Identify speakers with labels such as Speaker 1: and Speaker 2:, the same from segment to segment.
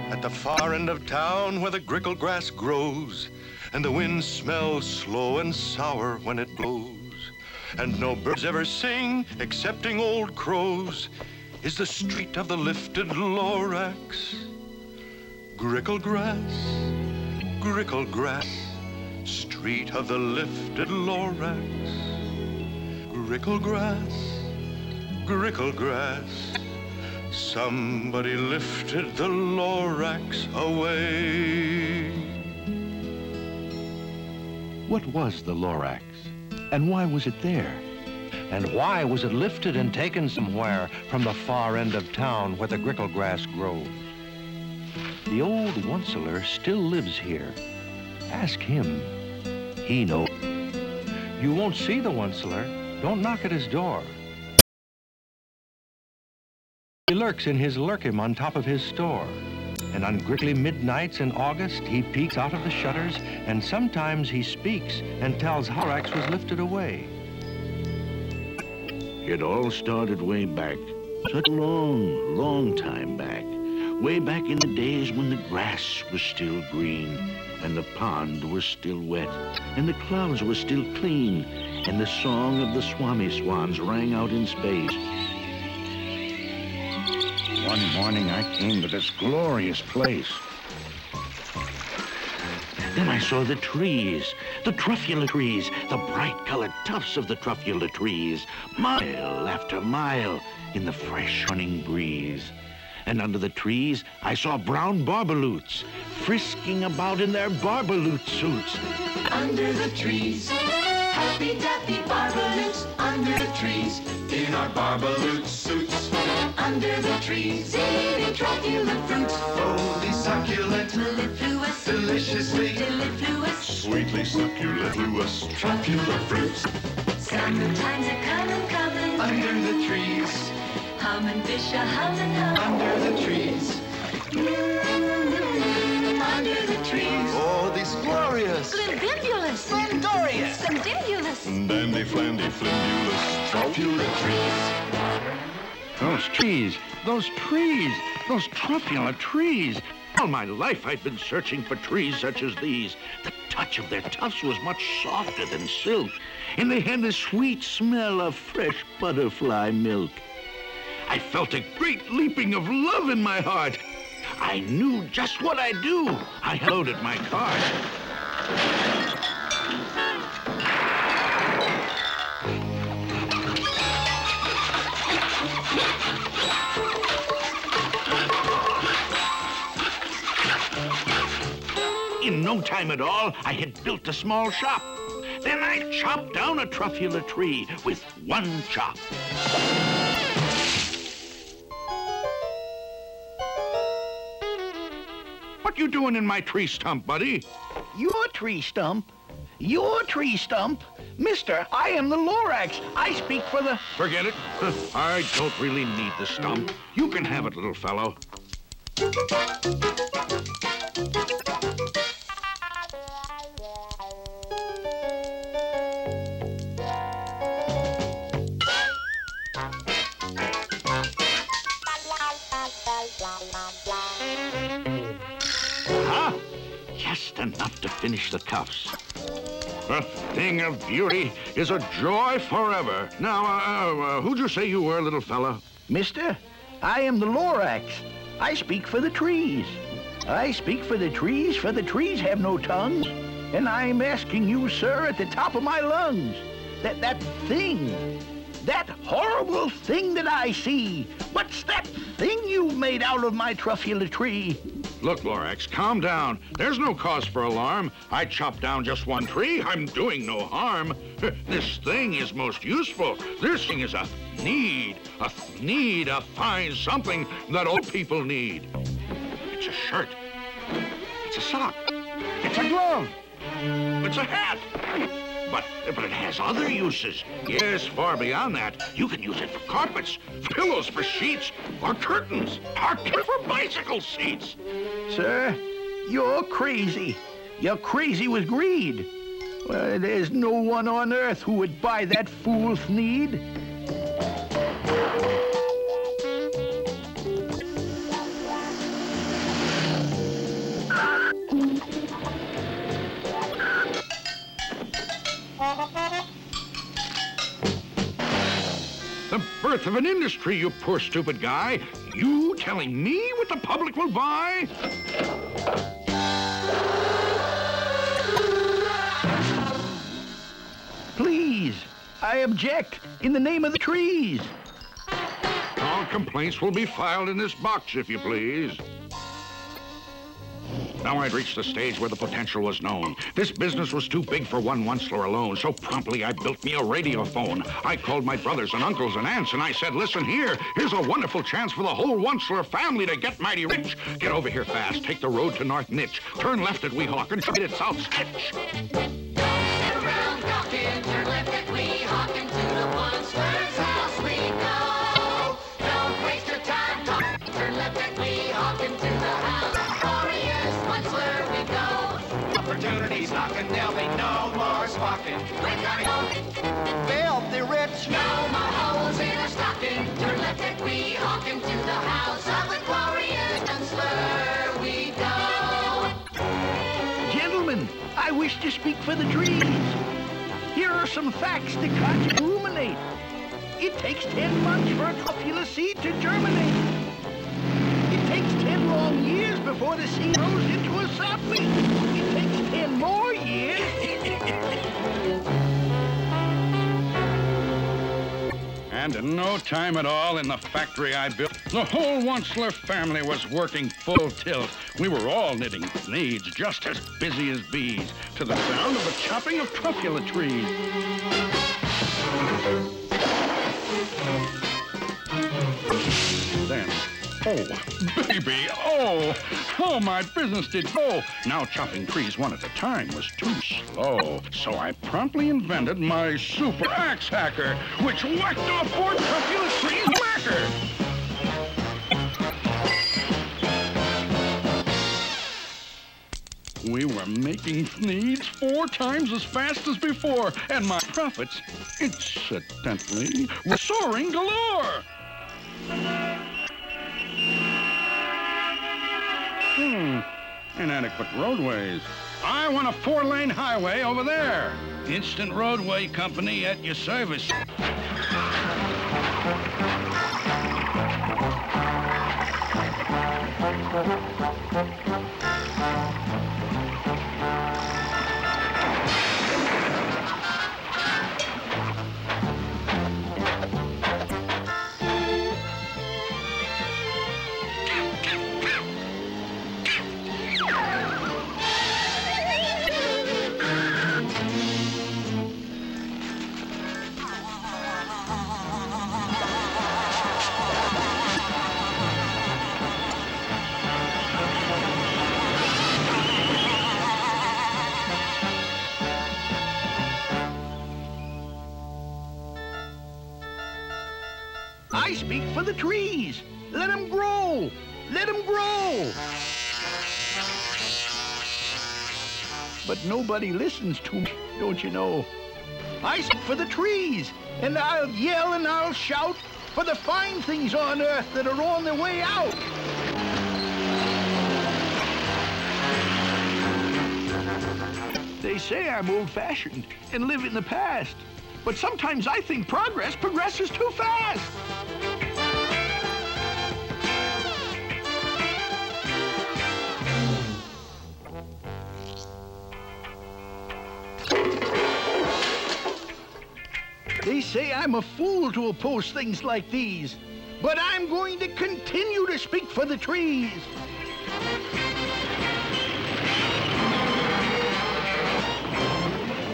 Speaker 1: At the far end of town where the grickle grass grows, and the wind smells slow and sour when it blows, and no birds ever sing excepting old crows, is the street of the lifted Lorax. Grickle grass, street of the lifted Lorax. Grickle grass, somebody lifted the Lorax away.
Speaker 2: What was the Lorax? And why was it there? And why was it lifted and taken somewhere from the far end of town where the grickle grass grows? The old Onceler still lives here. Ask him. He knows. You won't see the Onceler. Don't knock at his door. He lurks in his lurkim on top of his store. And on grickly midnights in August, he peeks out of the shutters, and sometimes he speaks and tells how Lorax was lifted away.
Speaker 3: It all started way back, such a long, long time back. Way back in the days when the grass was still green, and the pond was still wet, and the clouds were still clean, and the song of the Swami swans rang out in space. One morning I came to this glorious place. Then I saw the trees, the truffula trees, the bright-colored tufts of the truffula trees, mile after mile in the fresh running breeze. And under the trees, I saw brown barbaloots frisking about in their barbaloot suits.
Speaker 4: Under the trees, happy-dappy barbaloots. Under the trees, in our barbaloot suits. Under the trees, eating truffula fruits. Holy succulent, mellifluous, deliciously, delifluous,
Speaker 1: Sweetly succulent,
Speaker 4: truffula fruits. Summertime's a-comin'. Under the trees, hum and fish a hum and hum. Under the trees, under the trees.
Speaker 1: Oh, these glorious,
Speaker 4: Splendibulous, splendorious, splendidulous,
Speaker 1: dandy, flandy, flimbulous, truffula trees.
Speaker 3: Those trees, those truffula trees. All my life I'd been searching for trees such as these. The touch of their tufts was much softer than silk, and they had the sweet smell of fresh butterfly milk. I felt a great leaping of love in my heart. I knew just what I'd do. I loaded my cart. In no time at all, I had built a small shop. Then I chopped down a truffula tree with one chop. What you doing in my tree stump, buddy?
Speaker 5: Your tree stump? Your tree stump? Mister, I am the Lorax. I speak for the...
Speaker 3: Forget it. I don't really need the stump. You can have it, little fellow. Just enough to finish the cuffs. A thing of beauty is a joy forever. Now, who'd you say you were, little fella?
Speaker 5: Mister, I am the Lorax. I speak for the trees. I speak for the trees have no tongues. And I'm asking you, sir, at the top of my lungs, that thing, that horrible thing that I see, what's that thing you made out of my truffula tree?
Speaker 3: Look, Lorax, calm down. There's no cause for alarm. I chopped down just one tree. I'm doing no harm. This thing is most useful. This thing is a fine something that old people need. It's a shirt. It's a sock. It's a glove. It's a hat. But it has other uses. Yes, far beyond that. You can use it for carpets, for pillows, for sheets, or curtains, or for bicycle seats.
Speaker 5: Sir, you're crazy. You're crazy with greed. Well, there's no one on earth who would buy that fool's need.
Speaker 3: The birth of an industry, you poor stupid guy. You telling me what the public will buy?
Speaker 5: Please, I object in the name of the trees.
Speaker 3: All complaints will be filed in this box, if you please. Now I'd reached the stage where the potential was known. This business was too big for one Onceler alone, so promptly I built me a radiophone. I called my brothers and uncles and aunts, and I said, listen here, here's a wonderful chance for the whole Onceler family to get mighty rich. Get over here fast, take the road to North Nitch, turn left at Weehawken, and get it South Stitch.
Speaker 4: Around Dawkins, turn left at Weehawken, to the Onceler's house we go. Don't waste your time talking, turn left at Weehawken, to the house. Onceler we go. Opportunities knocking, there'll be no more squawking. We're gonna go. Filthy rich. No more holes in our stocking. Turn left at Weehawken, to the house of the glorious Onceler we go.
Speaker 5: Gentlemen, I wish to speak for the trees. Here are some facts to cause you ruminate. It takes 10 months for a truffula seed to germinate. It takes 10 long years before the seed grows into a sapling. It takes 10 more years.
Speaker 3: And in no time at all in the factory I built, the whole Onceler family was working full tilt. We were all knitting needs, just as busy as bees, to the sound of the chopping of truffula trees. Then, oh, baby, oh, my business did go. Now chopping trees one at a time was too slow, so I promptly invented my super axe hacker, which whacked off 4 truffula trees whacker. We were making needs 4 times as fast as before, and my profits, incidentally, were soaring galore. Inadequate roadways. I want a 4-lane highway over there. Instant Roadway Company at your service.
Speaker 5: I speak for the trees. Let them grow. Let them grow. But nobody listens to me, don't you know? I speak for the trees, and I'll yell and I'll shout for the fine things on earth that are on their way out. They say I'm old-fashioned and live in the past, but sometimes I think progress progresses too fast. They say I'm a fool to oppose things like these, but I'm going to continue to speak for the trees.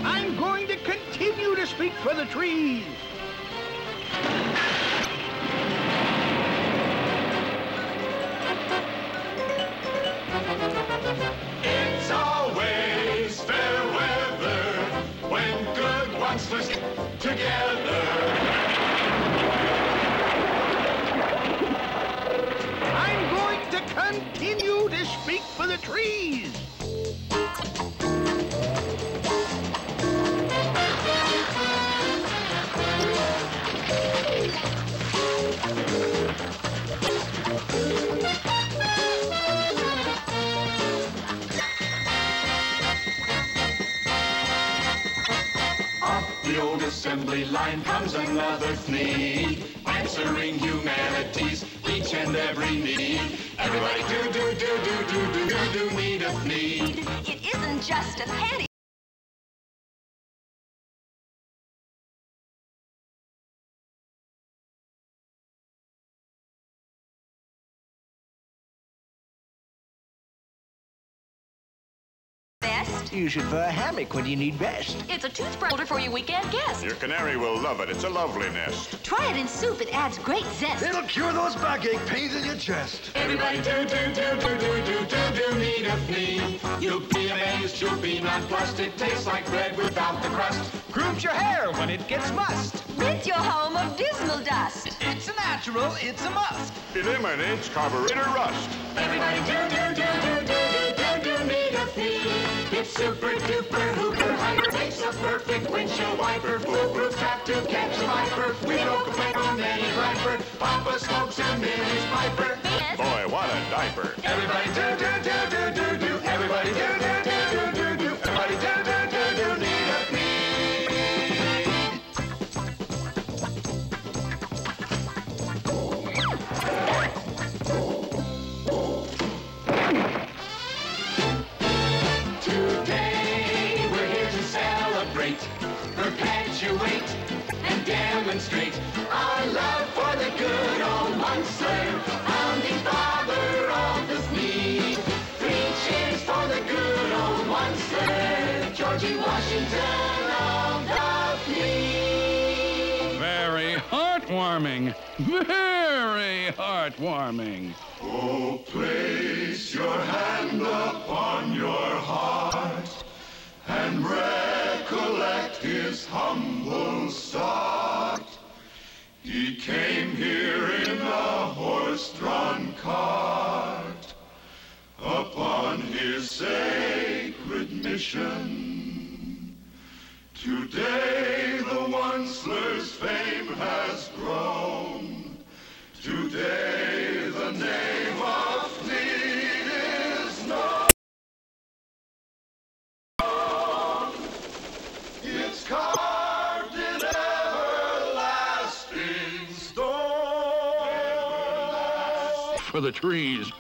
Speaker 5: I'm going to continue to speak for the trees.
Speaker 4: It's always fair weather when good monsters get together.
Speaker 5: I'm going to continue to speak for the trees.
Speaker 4: The old assembly line comes another fleet, answering humanity's each and every need. Everybody do need a fleet.
Speaker 6: It isn't just a penny. Best.
Speaker 7: Use it for a hammock when you need rest.
Speaker 6: It's a toothbrush holder for your weekend guest.
Speaker 8: Your canary will love it. It's a lovely nest.
Speaker 6: Try it in soup. It adds great zest.
Speaker 9: It'll cure those backache pains in your chest.
Speaker 4: Everybody do need a fleet. You'll be amazed, you'll be nonplussed. It tastes like bread without the crust.
Speaker 7: Grooms your hair when it gets mussed.
Speaker 6: Rid your home of dismal dust.
Speaker 7: It's a natural, it's a must.
Speaker 8: Eliminates carburetor rust.
Speaker 4: Everybody do need a fleet. It's super duper hooper hyper, makes a perfect windshield wiper. Foolproof trap to catch a viper. We don't complain from any griper. Papa smokes him in his piper.
Speaker 8: Boy, what a diaper.
Speaker 4: Everybody do. Everybody do. Everybody do need a fleet. Today we're here to celebrate, perpetuate, and demonstrate our love for the good old Munster, founding father of the fleet. 3 cheers for the good old Munster, Georgie Washington of the fleet.
Speaker 10: Very heartwarming. Very heartwarming.
Speaker 4: Oh, place your hand upon your heart and recollect his humble start. He came here in a horse-drawn cart upon his sacred mission. Today the Onceler's fame has grown. Today the name of Fleet is known. It's carved in everlasting stone.
Speaker 3: For the trees.